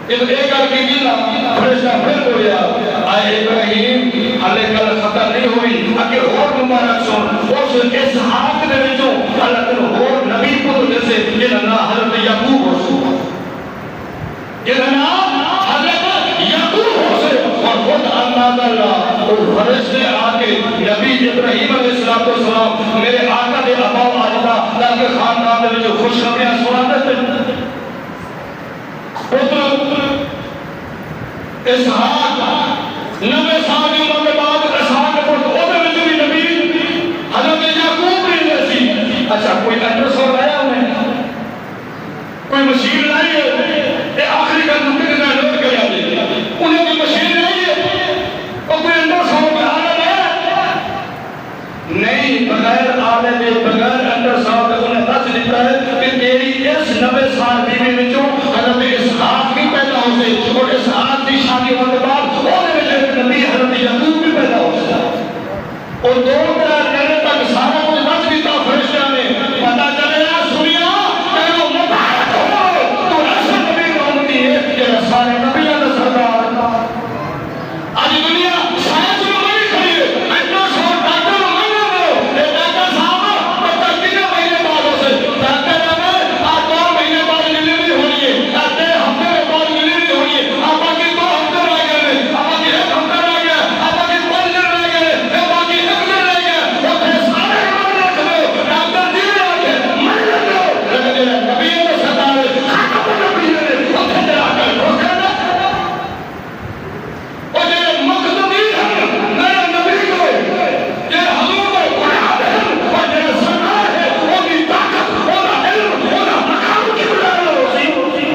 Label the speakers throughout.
Speaker 1: یہ ایک گل کی تھی نا فرشتہ پھر بولیا آئے ابراہیم حالے گل ختم نہیں ہوئی اگے اور مبارک سن اس اسحاق دے وچوں اللہ تعالی اور نبی کو جیسے جنہاں نام حضرت یعقوب ہو سو جنہاں نام حضرت یعقوب ہو سے اور خود اللہ اللہ اور فرشتے آ کے نبی ابراہیم علیہ السلام میرے آقا دے ابا و اجداد تاکہ خاندان دے وچ خوشخبریاں سنا دے پتر اسحاق 90 سال کی عمر کے بعد اسحاق کے پتر اوے وچ بھی نبی حضرت یعقوب بھی سی اچھا کوئی الٹراساؤنڈ لایا انہیں کوئی مشین لائی ہے یہ آخری کا نقطے کا نوٹ کر یاد ہے انہیں کوئی مشین لائی ہے اور کوئی الٹراساؤنڈ کا آلہ لایا نہیں بغیر آلے دے بغیر الٹراساؤنڈ انہیں بس دیتا ہے کہ تیری اس 90 سال بیوی وچوں حضرت اسحاق بھی پیدا ہو سے اور اسحاق کی شادی ہونے کے بعد اور نبی حضرت یعقوب بھی پیدا ہو سے اور دو طرح کرنے تک سارا کچھ بچ بھی تھا فرشتہ میں پتا چلے گا سنیا کہ وہ مبارک ہو تو ایسا نبی رحمتی ہے کہ سارے نبی اللہ سردار آج دنیا سائنس میں نہیں کھڑی ہے ایسا سو ڈاکٹر مانگا دو یہ ڈاکٹر صاحب پتہ کتنے مہینے بعد ہو سے ڈاکٹر ہمیں آج 2 مہینے بعد ڈلیوری ہونی ہے آج ہفتے میں بعد ڈلیوری ہونی ہے آپ باقی 2 ہفتے رہ گئے آپ باقی 1 ہفتہ رہ گیا آپ باقی 5 دن رہ گئے آپ باقی 1 دن رہ گیا وہ پھر سارے من رکھ دو ڈاکٹر جی رہا ہے من رکھ دو لیکن جنہیں نبی نے سردار خاتم نبی نے وہ پھر آ کر ٹھوس کر دے اور جنہیں مقدمی ہے میرے نبی کو یہ حضور کو قرآن ہے اور جنہیں سردار ہے وہ بھی طاقت وہ نہ علم وہ نہ مقام کی بلائے ہوتی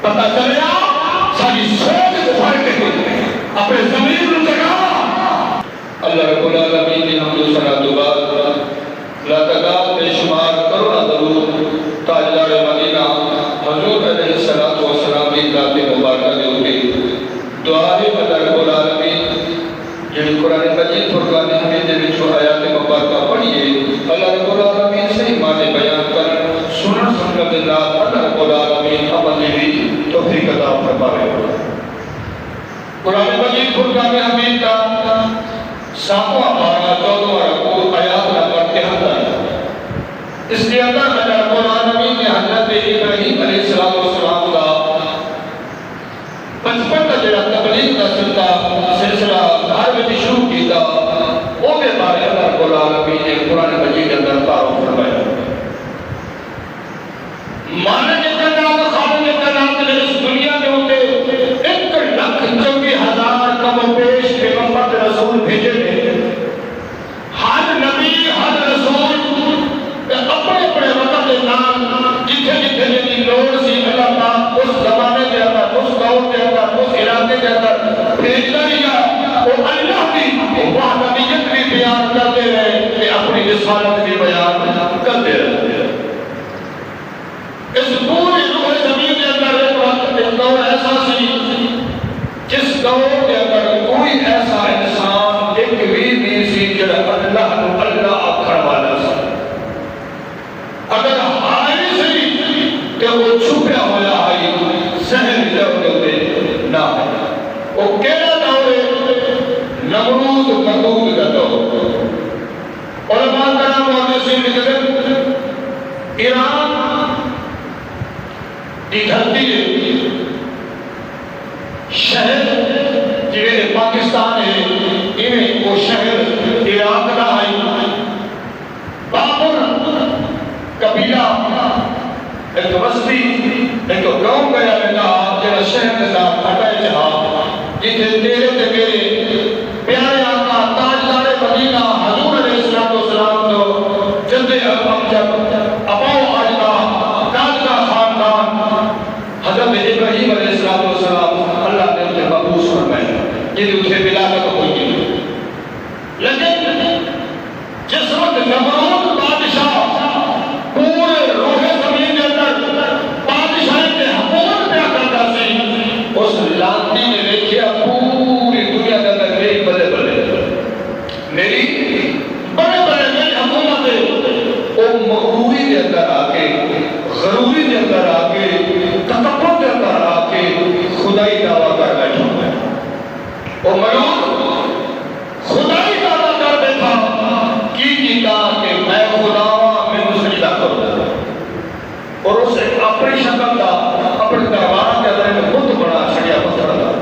Speaker 1: پتہ چلے آپ ساری سوچ فرق ہے اپنے زمین جگہ اللہ رب العالمین کی حمد و ثنا تو بعد لا تقال بے شمار کروڑا درود تاجدار مدینہ حضور علیہ الصلوۃ والسلام کی ذات مبارکہ کے اوپر دعا ہے اللہ رب العالمین جن قرآن مجید فرقان حمید وچ آیات مبارکہ پڑھیے اللہ رب العالمین سے معنی بیان کر سنن سنت اللہ اللہ رب العالمین عمل بھی توفیق عطا فرمائے قرآن مجید فرقان حمید کا 7واں پارہ 14واں رکوع آیات نمبر 73 اس کے اندر اللہ رب العالمین نے حضرت ابراہیم علیہ السلام کا 55 کا جڑا تبلیغ کا سلسلہ گھر میں شروع کیا وہ کے بارے اللہ رب العالمین نے قرآن مجید کے اندر تعارف فرمایا مانا جتنا خالق کائنات نے اس دنیا کے ہوتے 1,24,000 کم پیش پیغمبر رسول بھیجے تھے ہر نبی ہر رسول اپنے اپنے وقت کے نام جتنے جتنے کی لوڑ سی اللہ پاک اس زمانے کے اندر اس دور کے اندر اس علاقے کے اندر بھیجتا رہا وہ اللہ کی وحدانیت بھی بیان کرتے رہے کہ اپنی رسالت بھی بیان کرتے رہے اس پوری روح زمین کے اندر ایک وقت ایک دور ایسا سی جس دور کے اندر کوئی ایسا انسان ایک بھی نہیں سی جڑا اللہ کو اللہ آکھن والا سا اگر آئی سی کہ وہ چھپیا ہوا آئی سہل جب ہوتے نہ وہ کہنا دور نمرود مقود کا دور علماء کرام محدثین لکھتے ایران کی دھرتی ہے شہر جنہیں پاکستان ہے انہیں وہ شہر عراق کا ہے بابر قبیلہ ایک بستی ایک گاؤں گیا رہتا جنہیں شہر کے ساتھ ہٹائے جہاں جتنے تیرے تے میرے پیارے آقا تاجدار مدینہ حضور علیہ السلام تو جلدے امجد اباؤ اجداد تاجدار خاندان حضرت ابراہیم علیہ السلام اللہ نے انہیں مبعوث فرمائے یہ اسے ولادت ہوئی نہیں لیکن جس وقت نمرود بادشاہ پورے روح زمین کے اندر اپنی شکل کا اپنے دربار کے اندر ایک بت بڑا چھڑیا پتھر کا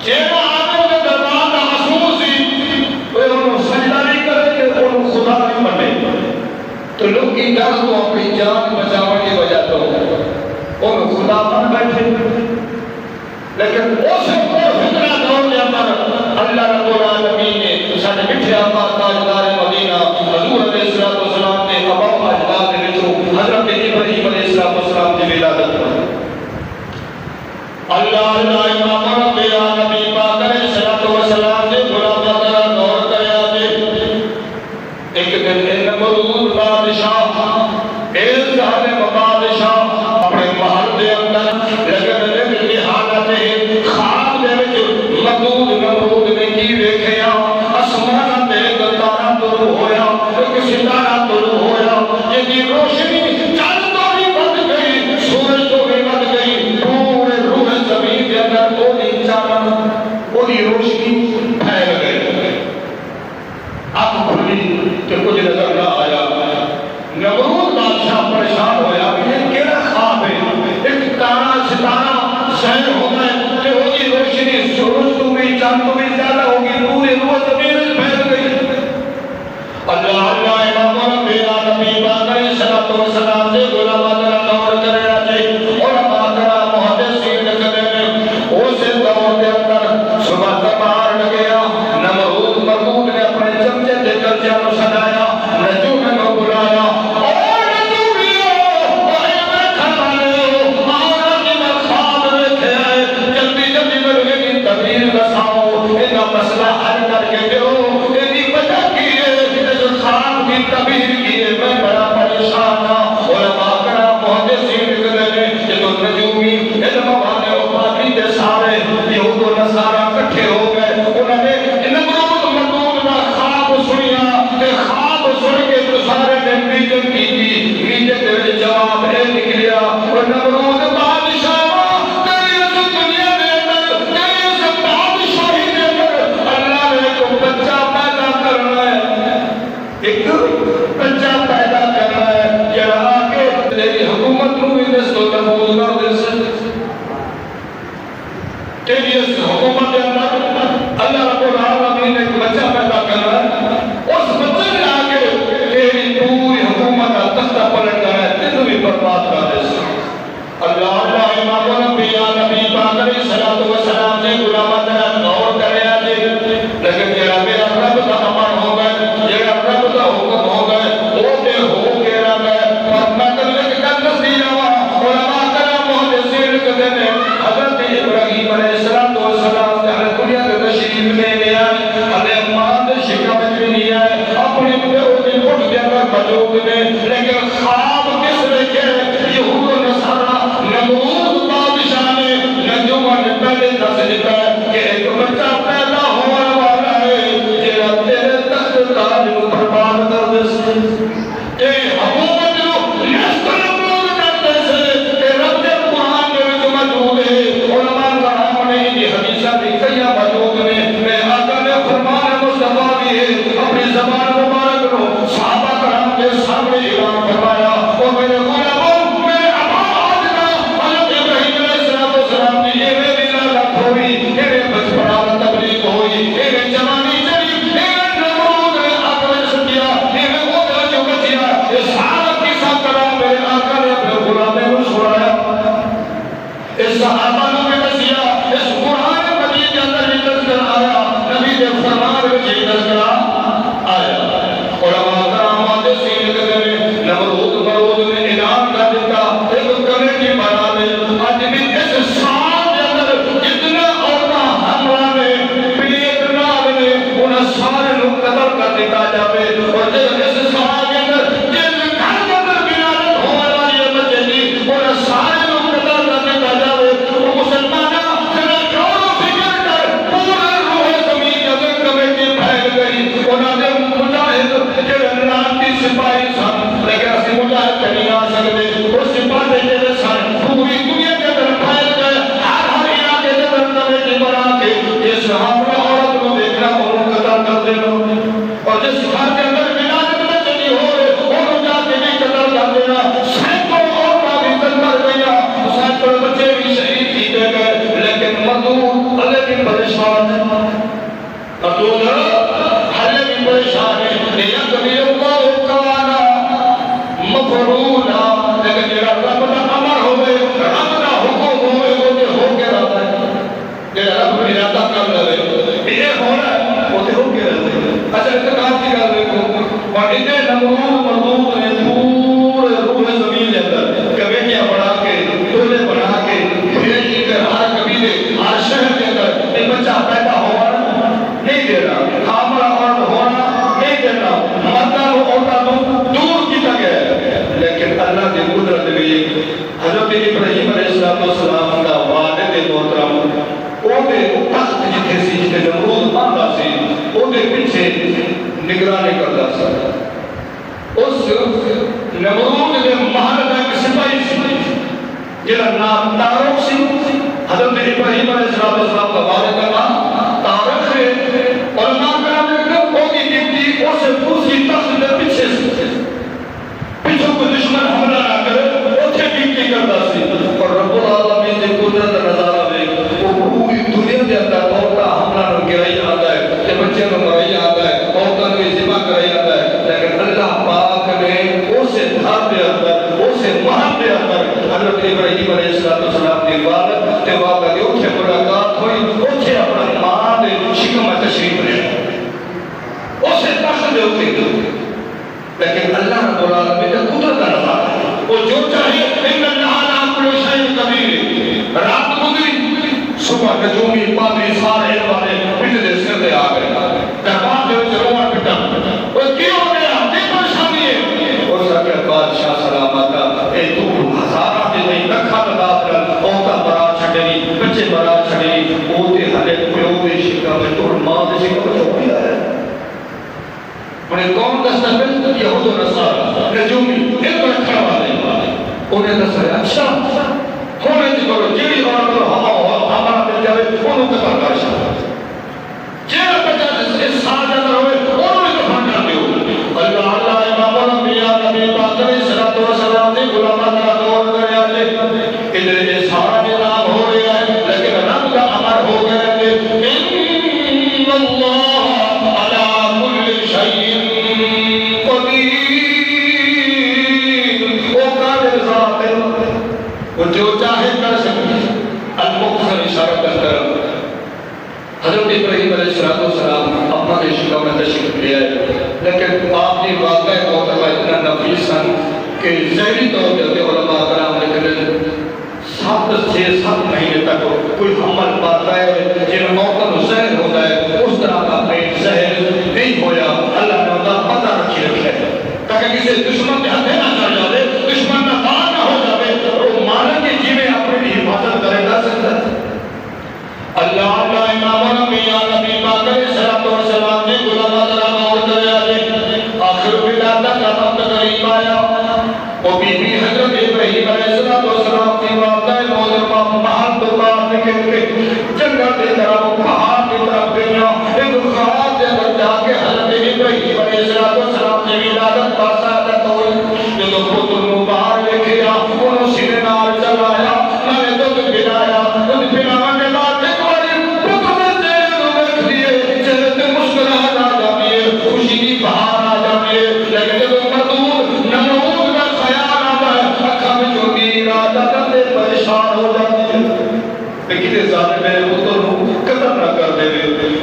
Speaker 1: جیڑا آدم کے دربار کا محسوس ہی وہ انہوں سجدہ نہیں کرے کہ انہوں خدا نہیں بنے تو لوگ کی ڈر تو اپنی جان بچانے کی وجہ تو انہوں خدا بن بیٹھے لیکن اس فتنہ دور کے اندر اللہ رب العالمین نے سارے مٹھے آقا تاجدار مدینہ حضور علیہ السلام نے ابا اجداد کے وچوں حضرت ابراہیم علیہ السلام کی ولادت کی اللہ اللہ امام رب العالمین پاک علیہ السلام نے غلام ترا دور کریا دے ایک دن نمرود بادشاہ ایک ظالم بادشاہ اپنے محل دے اندر لگن کی حالت خواب دے وچ مقبول نمرود نے کی ویکھیا آسمان تے تارا طلوع ہویا ایک ستارہ طلوع ہویا جدی روشنی چاند تو بھی بد گئی سورج تو بھی بد گئی پورے روح زمین کے اندر وہی چاند وہی روشنی پھیل گئی آنکھ کھلی کہ کچھ نظر نہ آیا نمرود بادشاہ پریشان ہویا یہ کیڑا خواب ہے ایک تارا ستارہ شہر ہو گئے کہ وہی روشنی سورج تو بھی چاند تو بھی زیادہ ہوگی پورے روح زمین پھیل گئی اللہ اللہ امام رب العالمین پاک علیہ السلام سے غلام ترا دور کرے آجے اور مادرہ محدثین لکھتے ہیں اسے دور کے اندر صبح تمہار لگیا نمرود مقبول نے اپنے چمچے دے کر جانو سنایا نجوم نے بلایا مسئلہ حل کر کے دو تیری وجہ کی ہے جو خواب کی تعبیر کی ہے میں بڑا پریشان ہوں علماء کرام محدثین لکھتے ہیں کہ تو نجومی علم والے و باقی دے سارے یہود و نصارہ اکٹھے ہو گئے انہوں نے نمرود مقبول کا خواب سنیا کہ خواب سن کے تو سارے نے میٹنگ کی تھی میٹنگ کے جواب ہے نکلیا اور نمرود بادشاہ بچہ پیدا کرنا ہے یا آگے تیری حکومت نو بھی دس تو تفوض کر دے سے تیری اس حکومت کے اندر اللہ رب العالمین نے ایک بچہ پیدا کرنا ہے اس بچے نے آگے تیری پوری حکومت کا تختہ پلٹ کر ہے تینوں بھی برباد کر دے سے اللہ اللہ امام رب العالمین پاک علیہ السلام سے غلام ترا غور کرے آجے لیکن جڑا میرا رب کا امر ہو گئے جڑا رب کا حکم ہو گئے وہ دے ہو کے رب ہے اور مطلب کر نسی جاوا علماء کرام محدثین کہتے ہیں حضرت ابراہیم علیہ السلام سے حضرت دنیا کے تشریف میں لے آئے حضرت ماند شکمت میں لے آئے اپنے دن اٹھ کے اندر موجود میں لیکن خواب کس لکھے یہود و نصارہ نمرود بادشاہ نے نجوم نے پہلے دس دیتا ہے کہ ایک بچہ پیدا ہونے والا ہے جیڑا تیرے تخت تاج کو برباد کر دے سے اے حکومت کو نستربود کر دے سے کہ رب کے قرآن کے وچ موجود ہے علماء کرام نے یہ حدیثہ بھی کئی موجود نے میں آقا نے فرمان مصطفیٰ بھی ہے اپنی زبان مبارک کو صحابہ کرام کے سامنے اعلان فرمایا اور میرے غلاموں میں ابا آجنا حضرت ابراہیم علیہ السلام نے یہ میری لالت ہوئی میرے بچپنا تبلیغ ہوئی میرے جوانی چلی میرے نمرود نے آقا سے دیا میرے وہ جو بچیا یہ سارا قصہ کرام میرے آقا نے اپنے غلامے کو سنایا اس صحابہ نے بچیا اس قرآن مجید کے اندر بھی تذکر آیا نبی کے فرمان میں بھی تذکر آیا علماء کرام محدثین کہتے ہیں نمرود نے اعلان کر دیتا ایک کمیٹی بنا دے آج بھی اس سال کے اندر جتنا عورتیں ہمراہ نے پیٹ نال نے انہیں سارے لوگ قتل کر دیتا جاوے اور جب اس سال کے اندر جن گھر کے اندر ولادت ہونے والی ہے بچے کی انہیں سارے لوگ قتل کر دیتا جاوے وہ مسلمانہ ذرا غور و فکر کر پورے روح زمین کے اندر کمیٹی پھیل گئی انہوں نے مجاہد جو لانتی سپاہی سن لیکن اسی مجاہد کہیں آ سکتے وہ سپاہی جیسے سن پوری دنیا کے اندر پھیل گئے ہر علاقے کے اندر کمیٹی بنا کے جس حاملہ عورت کو دیکھنا انہوں قتل کر دینا اور جس گھر کے اندر ولادت میں چلی ہو انہوں جا کے بھی قتل کر دینا سینکڑوں عورتیں بھی قتل اللہ کی قدرت گئی حضرت ابراہیم علیہ السلام کا والد محترم او دے تخت جتھے سی جتھے نمرود آندا سی او دے پیچھے نگرانی کردا سی اس نمرود دے محل دا ایک سپاہی سی جہاں نام تارک سی حضرت ابراہیم علیہ السلام کا والد کا نام تارک ہے علماء کرام نے کہا وہ کی گنتی اسے دوسری تخت دے پیچھے سے پیچھے کوئی دشمن حملہ نہ کرے اتھے گنتی کرتا سی اور رب العالمین نے قدرت نظارہ میں وہ پوری دنیا کے اندر عورتہ حملہ نہ گرائی آتا ہے کہ بچے نہ مرائی آتا ہے عورتہ نے ذبح کرائی آتا ہے لیکن اللہ پاک نے اسے گھر دے اندر اسے محل دے اندر حضرت ابراہیم علیہ السلام کی والد تے واقعہ کے اتھے ملاقات ہوئی اتھے اپنا ماں دے شکمہ تشریف لے اسے تخت دے اتھے لیکن اللہ رب العالمین کا قدرت نظارہ ہے وہ جو چاہے ان اللہ لا کل شیء قدیر رات گزری صبح نجومی پادری سارے والے پٹ دے سر دے آ گئے دربار دے وچ رونا پٹا وہ کیوں گیا کی پریشانی ہے اس کے بادشاہ سلامت اے تو ہزاراں دے نہیں رکھا لگا کر اوتا برا چھڑی بچے برا چھڑی او تے ہلے پیو دے شکا میں تو ماں دے شکا میں ہو گیا ہے انہیں کون دستا ہے یہود و نصارہ نجومی ان کو اکھڑا والے انہیں دستا ہے اچھا ہونے جی کرو جیڑی بار کرو ہمارا مل جائے انہوں کے پر کاشا جیڑا بچہ اس ساجہ در ہوئے انہوں نے کفان کر دیو اللہ اللہ امام الانبیاء نبی پاک علیہ الصلوۃ والسلام نے غلامات کا دور کریا ہے ادھر یہ سارا نظام ہو رہا ہے لیکن رب کا امر ہو گیا ہے ان اللہ علی کل شیء وہ جو چاہے کر سکتے المختصر اشارہ کر حضرت ابراہیم علیہ السلام اپنا شکا میں تشریف لے آئے لیکن آپ کی واقعہ محترمہ اتنا نفیس ہیں کہ ذہنی طور پہ علماء کرام نے 7 مہینے تک کوئی حمل پاتا ہے جن موقع میں زہر ہوتا ہے اس طرح کا پیٹ زہر نہیں ہویا اللہ نے ہوتا پتہ رکھی رکھے تاکہ کسی دشمن کے ہتھے نہ چڑھ جاوے دشمن نہ بار نہ ہو جاوے وہ مانا کہ جی میں اپنے بھی حفاظت کرے نہ سکتا اللہ اللہ امام الانبیاء نبی پاک علیہ السلام نے غلام درام اور دریا آخر ولادت کا وقت قریب آیا وہ بی بی حضرت ابراہیم علیہ السلام کی والدہ محترمہ محل تو بات نکل کے جنگل کی طرف پہاڑ کی طرف گیا ایک خواب کے اندر جا کے حضرت ابراہیم علیہ السلام کی ولادت پاسا ہوئی جو پتر نو باہر لے گیا انہوں سینے نال چلایا میں نے دودھ پلایا دودھ پلانے کے بعد ایک باری پتر نے چہرے کو دیکھ لیے چہرے سے مسکراہٹ آ جاتی ہے خوشی کی بہار آ جاتی ہے لیکن جب مردود نمرود کا خیال آتا ہے اکھا میں جو گیر آ جاتا ہے پریشان ہو جاتی ہے لیکن ظالم میرے پتر کو قتل نہ کر دے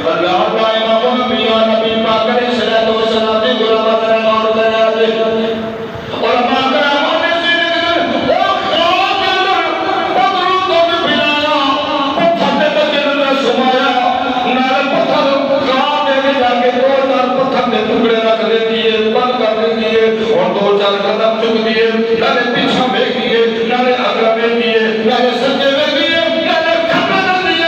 Speaker 1: اللہ اللہ امام الانبیاء نبی پاک علیہ السلام نے غلام درام اور دریا اور ماں نے سے نکل وہ خواب کے اندر پتھر کو بھی پلایا پتھر نے بچے نے سمایا نال پتھر خواب میں جا کے 2 پتھر کے ٹکڑے رکھ دیے بند کر دیے اور 2-4 قدم چک دیے نالے پیچھے بھیج دیے نالے اگلا بھیج دیے نالے سجے بھیج دیے نالے کھپے نہ دیے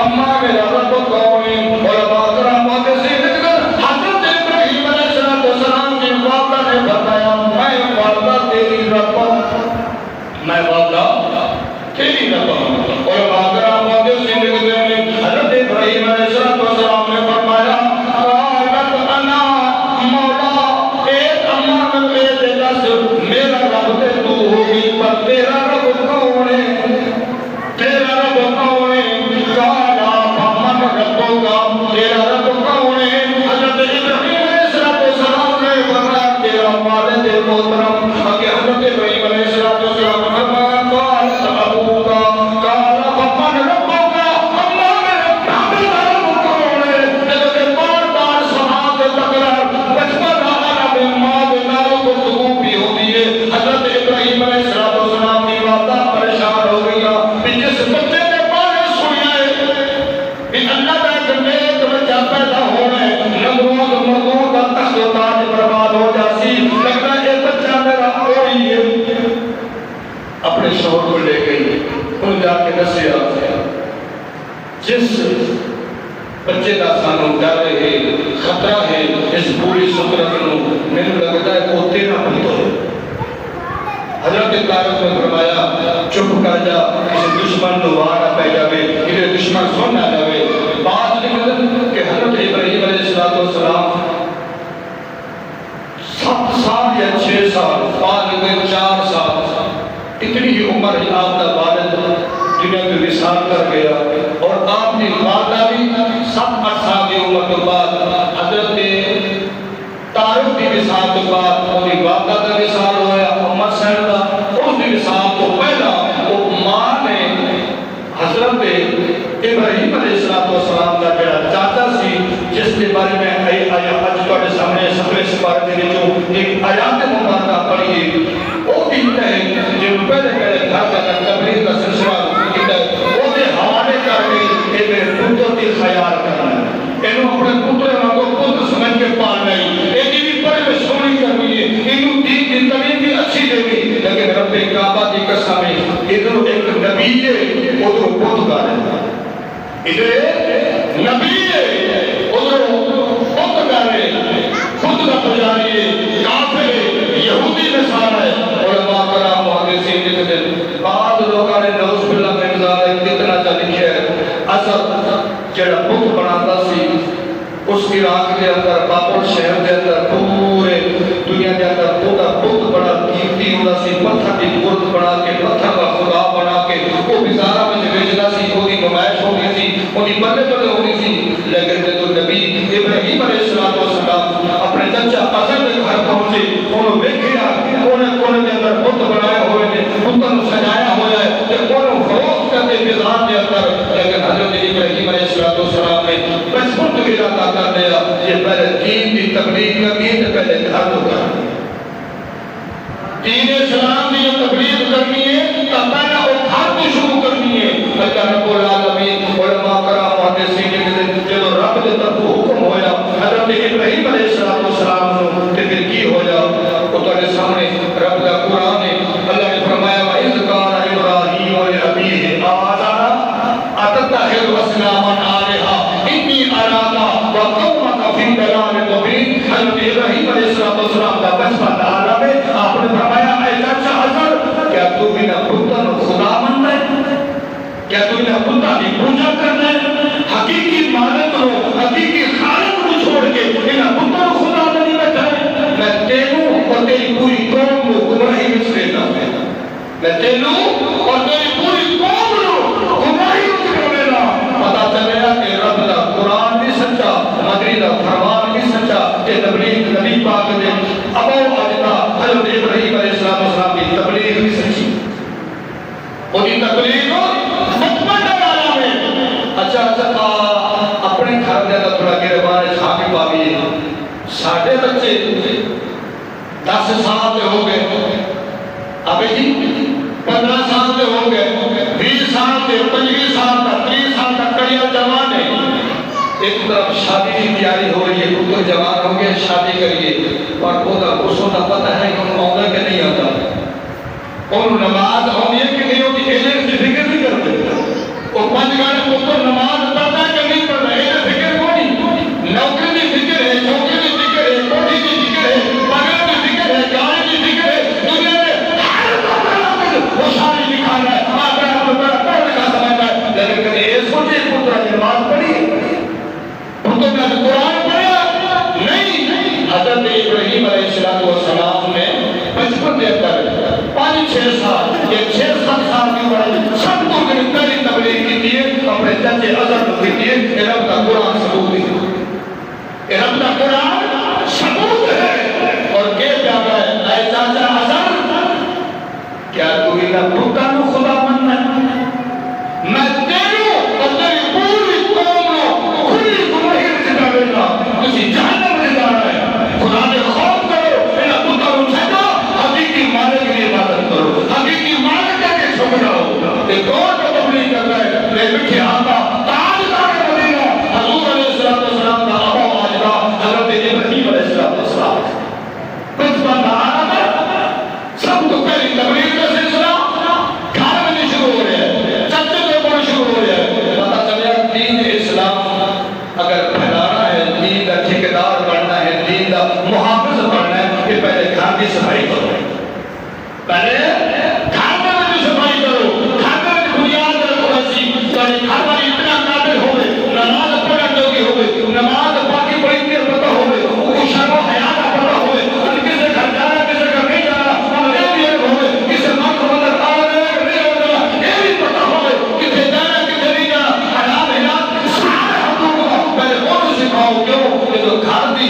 Speaker 1: اما میرا رب کون ہے؟ علماء کرام سے حضرت ابراہیم علیہ السلام کی والدہ نے بتایا میں والدہ تیری رب میں والدہ تیری رب علماء کرام سے حضرت ابراہیم علیہ السلام نے فرمایا قالت انا مولا ایک اما میں دس میرا رب تے تو ہوگی پر تیرا رب کون ہے؟ تیرا رب کون ہے؟ کالا فمن ربکا تیرا رب کون ہے؟ حضرت ابراہیم علیہ السلام نے فرمایا تیرا والد محترم کہ حضرت ابراہیم علیہ السلام نے فرمایا قال ابوکا کالا فمن ربکا اللہ میرے کعبے کا رب کون ہے؟ جب بار بار سماعت تکرار بچپن عرب ماں نال گفتگو بھی ہوتی ہے حضرت ابراہیم علیہ السلام کی والدہ پریشان ہو گئی جس بچے نے بارے سنیا ہے کہ اللہ کا ایک نیک بچہ پیدا ہونا ہے نمرود مردود کا تخت و تاج برباد ہو جاسی لگتا ہے یہ بچہ میرا کوئی ہے اپنے شوہر کو لے گئی ان جا کے دسیا جس بچے کا سانو ڈر ہے خطرہ ہے اس پوری سکرت نو میں لگتا ہے وہ تیرا پتر ہے حضرت طارق نے فرمایا چپ کر جا کسی دشمن نو وارا پہ جاوے کسی دشمن سن نہ جاوے بات لکھت کہ حضرت ابراہیم علیہ السلام 7 سال یا 6 سال بعد میں 4 سال اتنی ہی عمر آپ کا والد دنیا میں وصال کر گیا اور آپ کی والدہ بھی 7-8 سال کی عمر کے بعد حضرت طارق کی وصال کے بعد ان کی والدہ کا وصال ہوا محمد صاحب کا اس کی وصال تو پہلا وہ ماں نے حضرت ابراہیم علیہ السلام کا جڑا چاچا سی جس کے بارے میں آج تھوڑے سامنے سفر سپارے میں جو ایک آیات مبارکہ پڑھی وہ کہتا ہے جو پہلے گھر کا تبلیغ کا سلسلہ کہتا ہے وہ دے حوالے کر کے کہ میرے پتر کی خیال کرنا ہے انہوں اپنے پتر کو پتر سمجھ کے پالنا ہے ایک بھی بڑے میں سونی کرنی ہے انہوں دین کی تعلیم بھی اچھی دینی لیکن رب کعبہ کی قسم ہے ادھر ایک نبی ہے ادھر بت گا ہے ادھر نبی ہے ادھر بت گا ہے بت کا پجاری ہے کافر ہے یہودی نصارہ ہے علماء کرام محدثین لکھتے ہیں بعض لوگوں نے نعوذ باللہ میں نظارہ کتنا چا لکھا ہے اصل جڑا بت بناتا سی اس عراق کے اندر بابل شہر کے اندر پورے دنیا کے اندر پورا بت بڑا قیمتی ہوتا سی پتھر کی مورت بنا کے پتھر کا خدا بنا کے وہ بازار میں بھیجنا سی وہ دی نمائش ہوتی سی وہ دی بلے بلے ہوتی سی لیکن جب نبی ابراہیم علیہ السلام اپنے چچا ازر کے گھر پہنچے انہوں دیکھا کونے کونے کے اندر بت بنائے ہوئے تھے بتوں سجایا ہوا ہے کہ انہوں فروخت کرتے بازار کے اندر لیکن حضرت ابراہیم علیہ السلام نے بچپن تو ارادہ کر دیا یہ پہلے دین کی تبلیغ کرنی ہے پہلے گھر کو کرنی ہے دین اسلام کی تبلیغ کرنی ہے تو پہلے وہ گھر کو شروع کرنی ہے اللہ رب العالمین علماء کرام محدثین کے جب رب کے طرف حکم ہویا حضرت ابراہیم علیہ السلام نے پھر کی ہویا وہ تمہارے سامنے رب کا قرآن ہے اللہ نے فرمایا وَإِذْ قَالَ إِبْرَاهِيمُ لِأَبِيهِ آزَرَ أَتَتَّخِذُ أَصْنَامًا آلِهَةً إِنِّي أَرَاكَ وَقَوْمَكَ فِي ضَلَالٍ مُبِينٍ حضرت ابراہیم علیہ السلام کا بچپن عالم ہے آپ نے فرمایا اے چچا ازر کیا تو بنا پتر خدا مانتا ہے کیا تو بنا پتر کی پوجا کرنا ہے حقیقی مالک ہو حقیقی خالق کو چھوڑ کے بنا پتر خدا نہیں بیٹھا ہے میں تینوں اور تیری پوری قوم کو گمراہی میں لیتا ہوں میں تینوں اور تیری پوری قوم کو گمراہی میں لینا پتا چلے گا کہ رب کا قرآن بھی سچا مدری کا فرمان بھی سچا کہ تبلیغ نبی پاک نے ابو اجدا حضرت ابراہیم علیہ السلام کی تبلیغ بھی سچی وہی تبلیغ بچپن کا عالم ہے اچھا اپنے گھر کے اندر تھوڑا گربان چھا کے پاوی ساڈے بچے 10 سال کے ہو گئے ابھی جی 15 سال کے ہو گئے 20 سال کے 25 سال تک 30 سال تک کڑیاں جوان ہے ایک طرف شادی کی تیاری ہو رہی ہے پتر جوان ہو گئے شادی کریے اور خدا اس کو پتہ ہے کہ انہوں آؤں کہ نہیں آتا انہوں نماز ہونی ہے کہ نہیں ہوتی ایجنٹ سے فکر نہیں کرتے وہ 5 گھنٹے پتر نماز میں بٹھے آتا تاجدار مدینہ حضور علیہ السلام کا ابا واجدہ حضرت ابراہیم علیہ السلام کچھ بندہ آنا سب تو پہلی تبلیغ کا سلسلہ گھر میں شروع ہو رہا ہے، چچے کے اوپر شروع ہو رہا ہے. پتہ چلیا دین اسلام اگر پھیلانا ہے، دین کا ٹھیکیدار بننا ہے، دین کا محافظ بننا ہے، کہ پہلے گھر کی صفائی کرو. پہلے گھر میں صفائی کرو، گھر میں بنیاد رکھو ایسی تمہاری گھر والی اتنا قابل ہوئے، نماز پڑھنے جوگی ہوئے، نماز باقی بڑی دیر پتہ ہوئے، وہ شرم و حیا کا پتہ ہوئے، اور کسے گھر جانا کسے گھر نہیں جانا، اور یہ بھی ایک ہوئے کسے مرد مدر آنا نہیں ہونا، یہ بھی پتہ ہوئے کسے جانا کسے نہیں جانا. حلال حلال سارے حقوق پہلے ان سکھاؤ. کیوں کہ تو گھر دی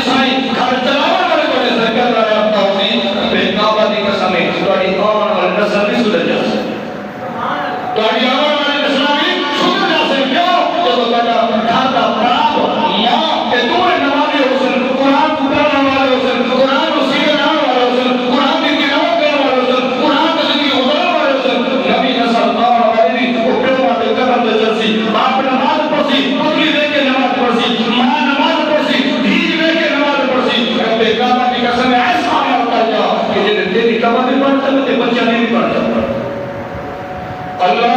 Speaker 1: سائی گھر چلانے والے بڑے سے کہہ رہا ہے اپنا ہوتی بے کعبہ دی قسم ہے تمہاری آن والی نسل بھی سدھر جاسے، تمہاری آن والی نسل بھی سدھر جاسے. کیوں کہ تو بیٹا گھر کا باپ ماں کہ تمہیں نمازی ہو سن، قرآن کو پڑھنے والے ہو سن، قرآن کو سیکھنے والے ہو سن، قرآن کی تلاوت کرنے والے ہو سن، قرآن کی زندگی گزارنے والے ہو سن. نبی نسل آن والی نہیں وہ پیو ماتے قدم دے چلسی، باپ نماز پڑھسی، پتلی دے کے نماز پڑھسی، ماں نماز پڑھسی، دھیج دے کے نماز پڑھسی. بے کعبہ کی قسم ایسا میں ہوتا ہے کہ جنہیں تیری کعبہ بھی پڑھتا ہے تو بچہ نہیں بھی پڑھتا. اللہ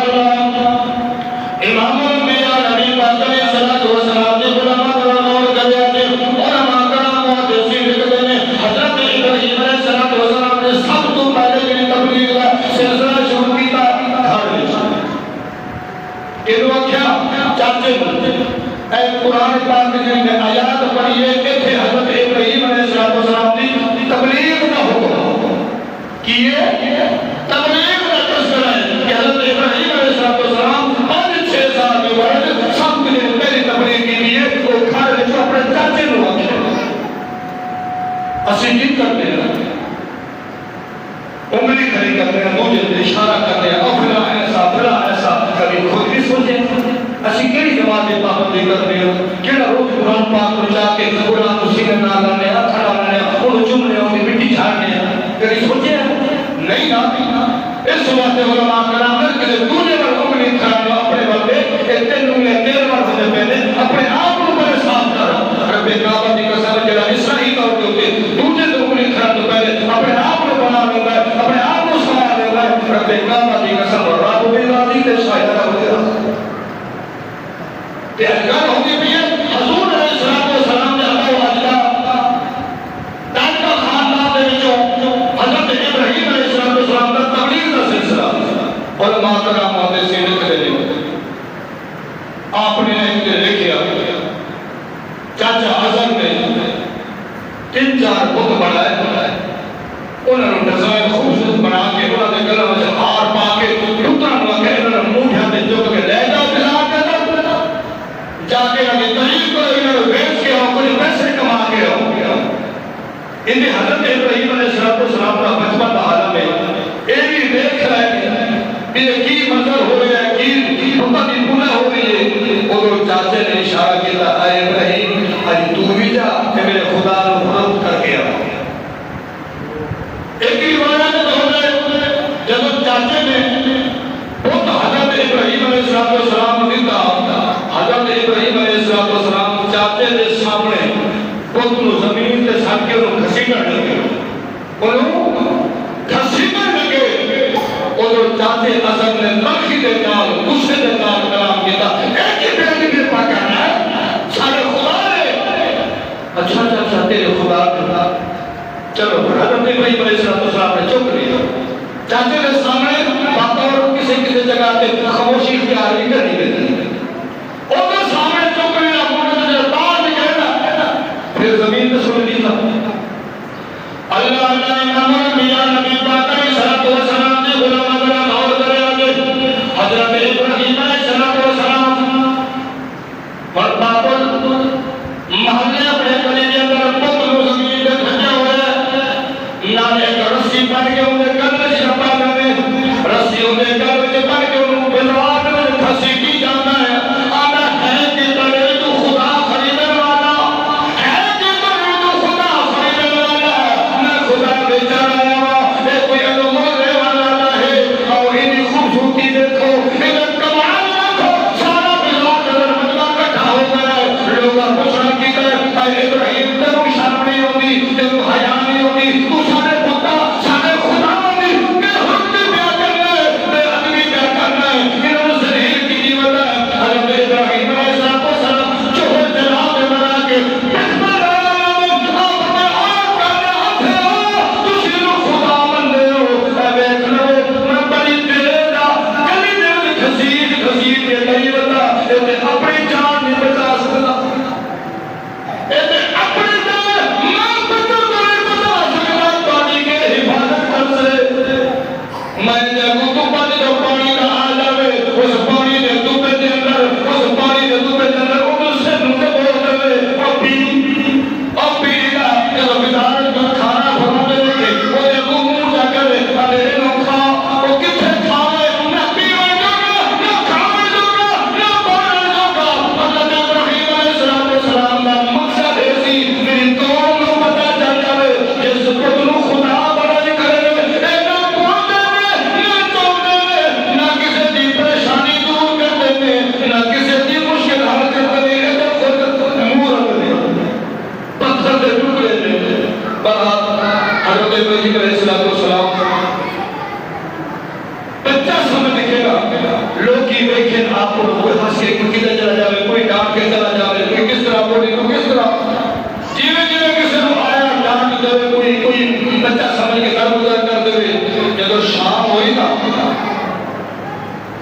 Speaker 1: امام الانبیاء نبی پاک علیہ الصلوۃ والسلام کے علماء اور گئے تھے علماء کرام محدثین لکھتے ہیں حضرت ابراہیم علیہ الصلوۃ والسلام نے سب تو پہلے کی تبلیغ کا سلسلہ شروع کیا گھر میں. انہوں کیا چاچے اے قرآن پاک میں آیات پڑھیے کہ حضرت ابراہیم علیہ السلام کی تبلیغ کا حکم کیے، تبلیغ کا تذکرہ ہے کہ حضرت ابراہیم علیہ السلام 5-6 سال میں ورد سب کے لیے پہلی تبلیغ کے لیے وہ گھر میں جو اپنے چاچے کو آتے اسی جیت کرتے ہیں، انگلی کھڑی کرتے ہیں، مجھے اشارہ کرتے ہیں اور پھلا ایسا کبھی خود بھی سوچیں اسی کیڑی جماعت کی پابندی کرتے ہیں، کیڑا روز قرآن پاک کو جا کے قرآن کو سینے نہ لانے ہاتھ ڈالنے انہوں چومنے ہوتی مٹی جھاڑنے کبھی سوچے نہیں نا. اس واسطے علماء کرام نے کہ دوسرے پر انگلی کھڑانا اپنے بندے تین انگلیاں 13 بار ہونے پہلے اپنے آپ کو بڑے صاف کرو. رب کعبہ کی قسم جڑا اسرائیل طور کے ہوتے دوسرے تو انگلی کھڑا تو پہلے اپنے آپ کو بنا لے گا، اپنے آپ کو سنبھال لے گا. رب کعبہ کی قسم رب بھی راضی تے شاید رب بھی راضی. تے اگر ہوتی بھی ہے حضور علیہ السلام نے ابا واجدہ تاج کا خاندان دے وچوں حضرت ابراہیم علیہ السلام کا تبلیغ کا سلسلہ علماء کرام محدثین لکھتے ہیں. آپ نے لکھیا چاچا اعظم نے 3-4 بت بنائے، انہوں نے ڈیزائن خوبصورت بنا کے انہوں نے گلے میں ہار پا کے ٹکڑا بنا کے انہوں نے منہ ہاتھ چک کے لے جاؤ کھلا کے جا کے لگے تحریر کو انہوں نے بیچ کے اور کچھ پیسے کما کے ہو. ان حضرت ابراہیم علیہ السلام کا بچپن کا عالم ہے یہ بھی دیکھ رہا ہے کہ یہ کی منظر ہو رہا ہے کی پتہ نہیں پورا ہو رہی ہے. اور چاچے نے اشارہ کیا اے ابراہیم آج تو بھی جا کہ میرے خدا نے خراب کر کے آؤ. ایک ہی روایت ہو رہے جب چاچے نے بہت حضرت ابراہیم علیہ السلام دیتا حضرت ابراہیم علیہ السلام چاچے کے سامنے بہت زمین کے ساتھ کے انہوں گھسیٹن لگے اور چاچے اصل نے ترخی دے نال غصے دے نال کلام کیتا ایک ہی بیٹی کے پا کرنا ہے سارے خدا نے اچھا تیرے خدا نے چلو حضرت ابراہیم علیہ السلام نے چپ لیا. چاچے کے سامنے بات اور کسی جگہ پہ خاموشی اختیار نہیں کرنی پڑتی اور کے سامنے چپ لیا مجھے جو بات کہنا پھر زمین پہ سن لی تھا. اللہ نے امام الانبیاء نبی پاک علیہ السلام نے غلام اگر اور کرے آگے حضرت ابراہیم علیہ السلام اور باپل محلے اپنے گلی کے اندر پتلو زمین پہ کھٹے ہوئے نالے کا رسی پڑ کے انہیں کل میں چھپا کرنے رسی انہیں کل میں پڑ کے انہوں بلوات میں پھنسی کی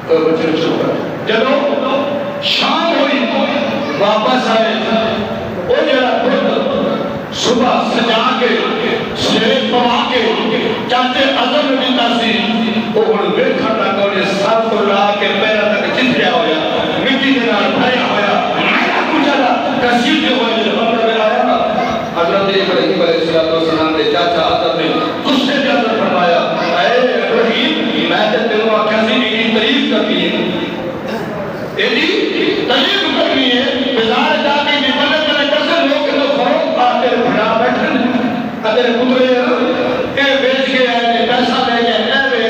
Speaker 1: جب شام ہوئی واپس آئے وہ جڑا خود صبح سجا کے سلیب پوا کے چاچے عظم دیتا سی وہ ہن ویکھن لگا نے سر تو لا کے پیرا تک چتریا ہویا مٹی دے نال بھریا ہویا میرا کچھ کسیب ہوئے جو بندہ آیا نا حضرت ابراہیم علیہ السلام نے چاچا عظم نے غصے سے حضرت فرمایا اے ابراہیم میں تے تینوں آکھیا سی میری تعریف کرنی ہے ایڈی تعریف کرنی ہے بازار جا کے بھی بڑے بڑے کسے لوگ لوگ فروخت آتے بھڑا بیٹھے اگر کترے اے بیچ کے آئے پیسہ لے کے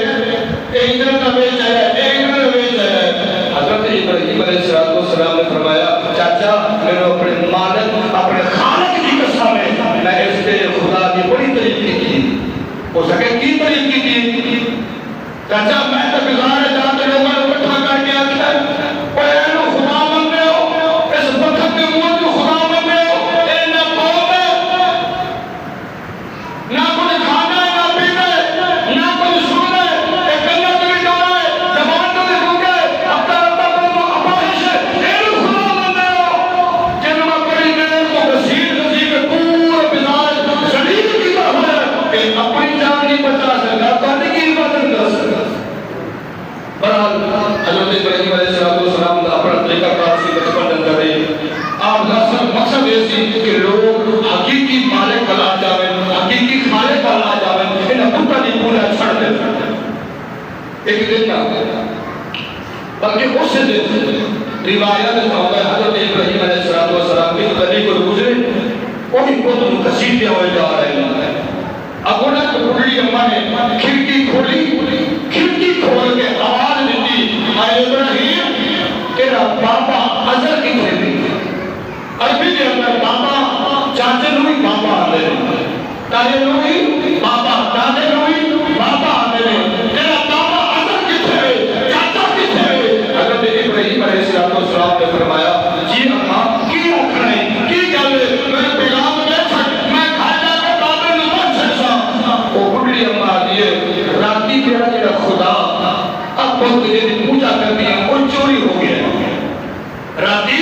Speaker 1: اے ادھر کا بیچ ہے اے ادھر کا بیچ ہے حضرت ابراہیم علیہ السلام نے فرمایا چاچا میرے اپنے مالک اپنے خالق کی قسم ہے میں اس کے خدا کی بڑی تعریف کی ہو سکے کی تعریف کی تھی چاچا میں تو بازار جاتے لوگوں نے اکٹھا کر کے آتا ہے اے لو خدا بندے ہو اس وقت میں موت کو خدا بندے ہو اے نہ قوم ہے نہ کوئی کھانا ہے نہ پینا ہے نہ کوئی سننا ہے اے کنیا تو بھی ڈورا ہے زبان تو بھی بھوکا ہے اپنا ربا کو اپاہش ہے اے لو خدا بندے ہو جن میں بڑی دیر کو غسیل کے پورا بازار شدید کی طرح ہے کہ اپنی جان نہیں بچا سکتا تو کی عبادت کر سکتا برحال حضرت ابراہیم علیہ السلام کا اپنا طریقہ کار سی بچپن اندر ہے آپ کا مقصد یہ سی کہ لوگ حقیقی مالک بنا جاویں حقیقی خالق بنا جاویں انہیں پتہ نہیں پورا چھڑ دے ایک دن نہ بلکہ اس دن روایت ہے حضرت ابراہیم علیہ السلام کی گلی کو گزرے وہی بہت کثیر ہوئے جا رہے ہیں اب انہیں تو بڑی اماں نے کھڑکی کھولی کھڑکی کھول کے آواز دیتی اے ابراہیم تیرا بابا عزر کی تھے عربی کے اندر بابا چاچے نوی بابا آنے لے تارے نوی بابا دادے نوی بابا آنے لے تیرا بابا عزر کی تھے چاچا کی تھے حضرت ابراہیم علیہ السلام نے فرمایا جی اماں کی رکھنے کی گلے میں پیغام دے سکتا میں کھانا کے بابے نمت چھڑسا وہ بڑی اماں دیئے راتی تیرا جیڑا خدا اب بہت جیڑی پوجا کرنی ہے وہ چوری ہو گیا راتی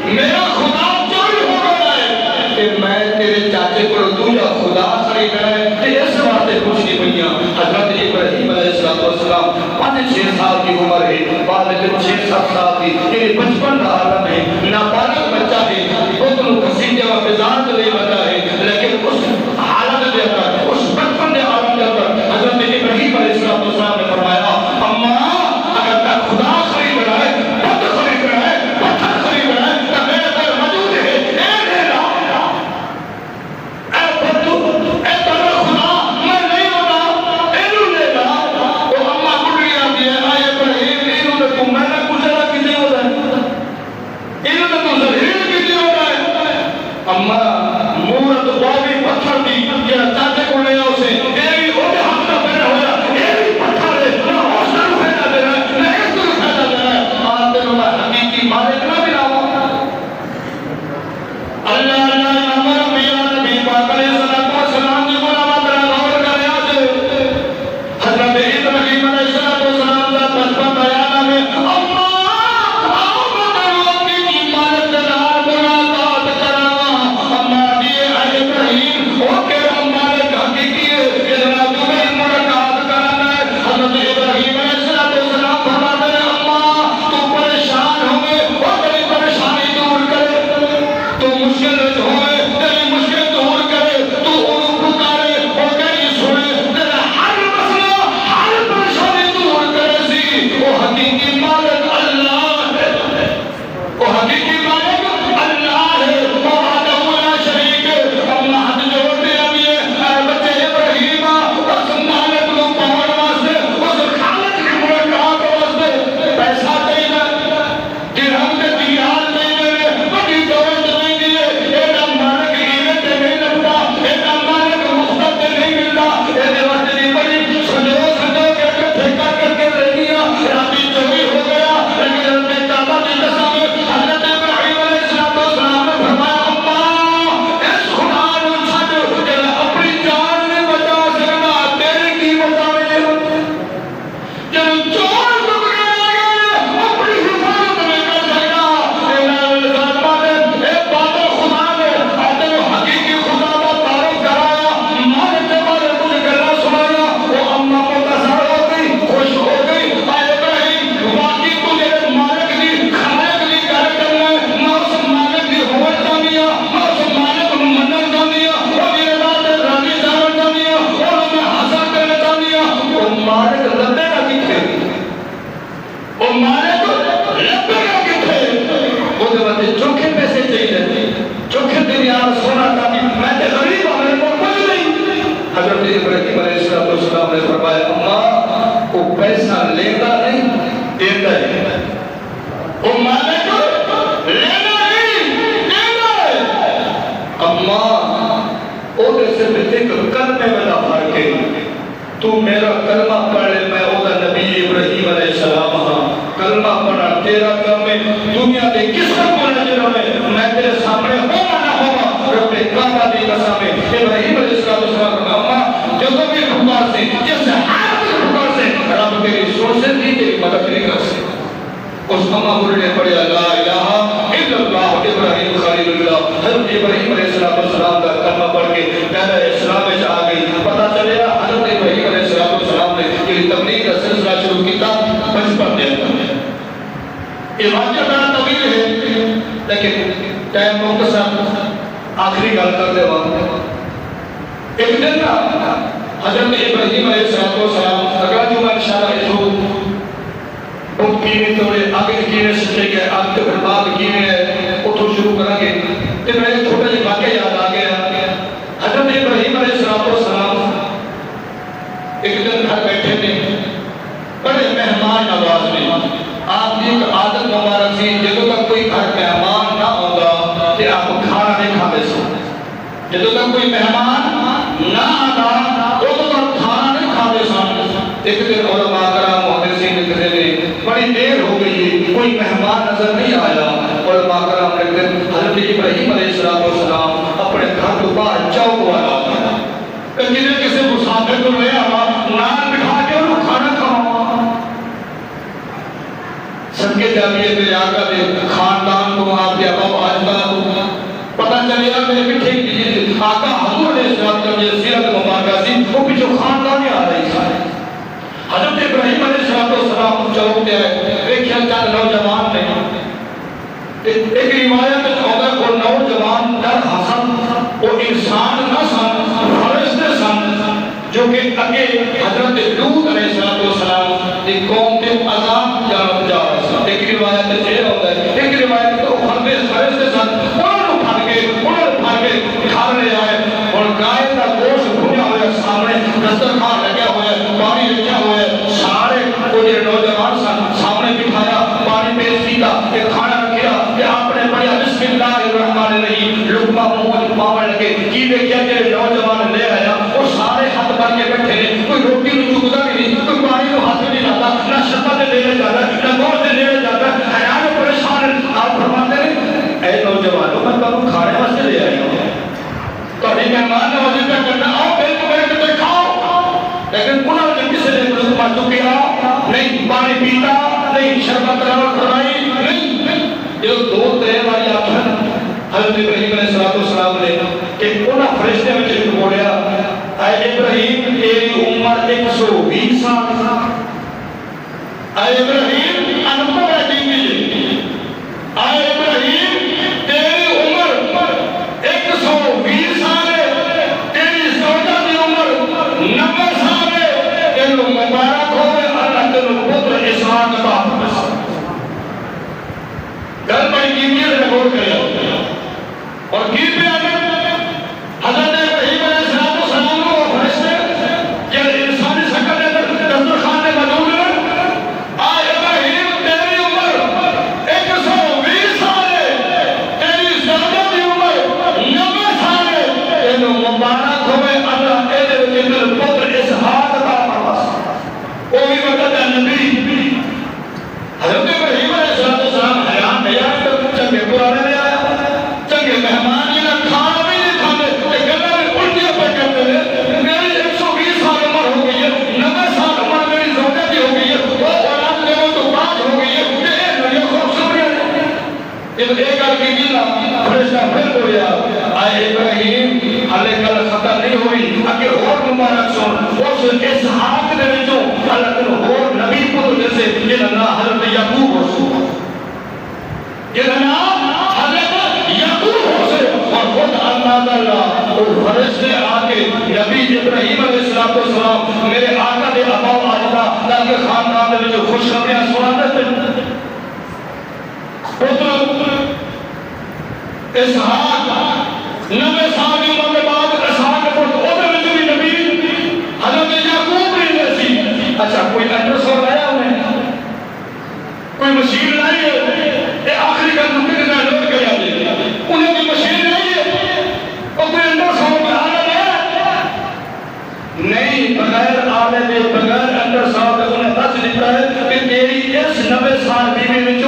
Speaker 1: میرا خدا چوری ہو گیا ہے کہ میں تیرے چاچے کو دوجا خدا سڑی گئے کہ اس باتیں کچھ نہیں بنیا حضرت ابراہیم علیہ السلام 5-6 سال کی عمر ہے بعد میں 6-7 سال کی یعنی بچپن کا عالم ہے نابالغ بچہ ہے بہت لوگ کسی جگہ بزار تو نہیں بتا ہے لیکن اس حالت دے اندر اس بچپن دے عالم دے اندر حضرت ابراہیم علیہ السلام نے فرمایا اماں اگر تا خدا خرید رہا ہے بت خرید رہا ہے پتھر خرید رہا ہے تو میرے پر موجود ہے اے میرا اے بتو اے تیرا خدا میں نہیں ہونا اینو لے گا وہ اماں بڑھیا دی ہے اے ابراہیم اینو تو میں نے گزرا کی والسلام نے فرمایا اماں وہ پیسہ لینا نہیں دیتا ہے، وہ مالک لینا نہیں دیتا ہے۔ اماں وہ جیسے ذکر کرنے والا فرق ہے، تو میرا کلمہ پڑھ لے میں وہ نبی ابراہیم علیہ السلام ہاں، کلمہ پڑھا تیرا کام ہے، دنیا کے کس کو نظر میں تیرے سامنے ہوا نہ ہوا رب کعبہ دی قسم ہے۔ ابراہیم علیہ السلام کا اماں جو بھی پکار سے جس حال میں پکار سے رب تیری سوچ سے دی تیری مدد نہیں کر سکتا۔ اس اماں نے پڑھا لا الہ الا اللہ ابراہیم خلیل اللہ، حضرت ابراہیم علیہ السلام کا کلمہ پڑھ کے پہلا اسلام میں آ گئی۔ پتہ چلیا حضرت ابراہیم علیہ السلام نے یہ تبلیغ کا سلسلہ شروع کیا 55 دن میں۔ یہ واقعہ بڑا طویل ہے لیکن ٹائم مختصر، آخری گل کر دے وقت۔ ایک دن حضرت ابراہیم علیہ السلام اگلا جمعہ انشاءاللہ اتھو بہت کینے توڑے آگے کینے سکتے گئے آگ کے برباد کینے اتھو شروع کریں گے۔ تو میں ایک چھوٹا جی واقعہ یاد آ گیا، حضرت ابراہیم علیہ السلام ایک دن گھر بیٹھے تھے، بڑے مہمان نواز نے۔ آپ کی ایک عادت مبارک سی جدوں تک کوئی گھر مہمان نہ ہوگا کہ آپ کھانا نہیں کھاتے سو، جدوں تک کوئی مہمان نہ آتا تو تک کھانا نہیں کھاتے سو۔ ایک دن علماء کرام محدثین لکھتے ہیں بڑی دیر ہو گئی ہے کوئی مہمان نظر نہیں آیا، علماء کرام لکھتے ہیں حضرت ابراہیم علیہ السلام اپنے گھر کو باہر چوک والا کہ جنہیں کسی مسافر کو لے آوا نان بٹھا کے انہوں کھانا کھاؤ۔ سب کے جامعے میں آقا دے خاندان کو آپ کے ابا و اجداد کو پتہ چلے گا کہ ٹھیک دیجیے آقا حضور علیہ السلام کا یہ سیرت مبارکہ سی وہ پیچھے خاندان آ رہی ہے۔ حضرت ابراہیم علیہ السلام چلو کے آئے ایک چند نوجوان نے، ایک روایت ہوتا ہے وہ نوجوان در حسن وہ انسان نہ سن فرشتے سن جو کہ اگے حضرت لوط علیہ السلام کی قوم کے عذاب جانب جا رہے سن۔ ایک روایت یہ ہوتا ہے، ایک روایت تو فرشتے سن انہوں نے پھڑ کے گھر لے آئے اور گائے کا گوشت بھنا ہوا سامنے دسترخوان لگا ہوا ہے، پانی رکھا ہوا ہے، سارے وہ جو نوجوان سن سامنے بٹھایا، پانی پیش کیا، ایک کھانا رکھا کہ آپ نے پڑھا بسم اللہ الرحمن الرحیم، لقمہ منہ پاون لگے کی دیکھا کہ نوجوان لے آیا وہ سارے ہاتھ بن کے بیٹھے ہیں، کوئی روٹی نہیں چکتا بھی نہیں، کوئی پانی کو ہاتھ نہیں لاتا، نہ شربت لینے جاتا نہ گوشت لینے جاتا، حیران و پریشان۔ آپ فرماتے ہیں اے نوجوانوں میں تمہیں کھانے واسطے لے آئی ہوں، تمہیں مہمان نوازی پہ کرنا آؤ پھر تمہیں کتے کھاؤ، لیکن انہوں نے کسی نے رسمہ چکیا نہیں، پانی پیتا نہیں، شربت روڑ کرائی نہیں۔ یہ دو ترے والی آپشن حضرت ابراہیم علیہ السلام نے کہ انہاں فرشتے میں جب بولیا اے ابراہیم تیری عمر 120 سال، اے ابراہیم انپڑھ ہے دیکھیے، اے ابراہیم تیری عمر 120 سال ہے، تیری زوجہ کی عمر 90 سال ہے، تینوں مبارک ہوئے اللہ تینوں پتر اسحاق عطا فرمائے۔ گھر بڑی قیمتی ہے غور کریں اور کی بیان حضرت ابراہیم علیہ السلام کو فرشتے کہ انسانی شکل میں دسترخوان میں موجود ہے، اے ابراہیم تیری عمر 120 سال ہے، تیری زوجہ کی عمر 90 سال ہے، تینوں مبارک ہوئے اللہ تینوں پتر اسحاق عطا فرمائے۔ وہ بھی وقت ہے نبی حضرت ابراہیم علیہ السلام حیران نہیں آئے تو چنگے پرانے لے آیا، چنگے مہمان جنہیں کھانا بھی نہیں کھاتے کہ گلہ میں الٹیاں پہ کرتے ہیں، میری 120 سال عمر ہو گئی ہے، 90 سال عمر میری زوجہ کی ہو گئی ہے، وہ اولاد میں وہ تو بات ہو گئی ہے، کہ اے نبی خوبصوری ہے۔ جب ایک آل کی دینا فرشتہ پھر بولیا اے ابراہیم حالے کل ختم نہیں ہوئی اگے اور مبارک سن اس اسحاق دے وچوں اللہ تینوں اور نبی پتر جیسے جنہاں نام حضرت یعقوب ہو سو، جنہاں نام حضرت یعقوب ہو سے اور خود اللہ اللہ اور فرشتے آکے نبی ابراہیم علیہ السلام میرے آقا دے ابا و اجداد تاکہ خاندان دے وچوں خوشخبریاں سنا دے پتر اسحاق 90 سال کی عمر کے بعد اسحاق پتر او دے وچ بھی نبی حضرت یعقوب کوئی مشین لائی ہے یہ آخری کا نکل کے نوٹ کر جاتے انہیں کوئی مشین نہیں ہے اور کوئی اندر سو کا عالم ہے نہیں بغیر عالم بغیر اندر سو کا انہیں دس دیتا ہے کہ تیری اس 90 سال بیوی میں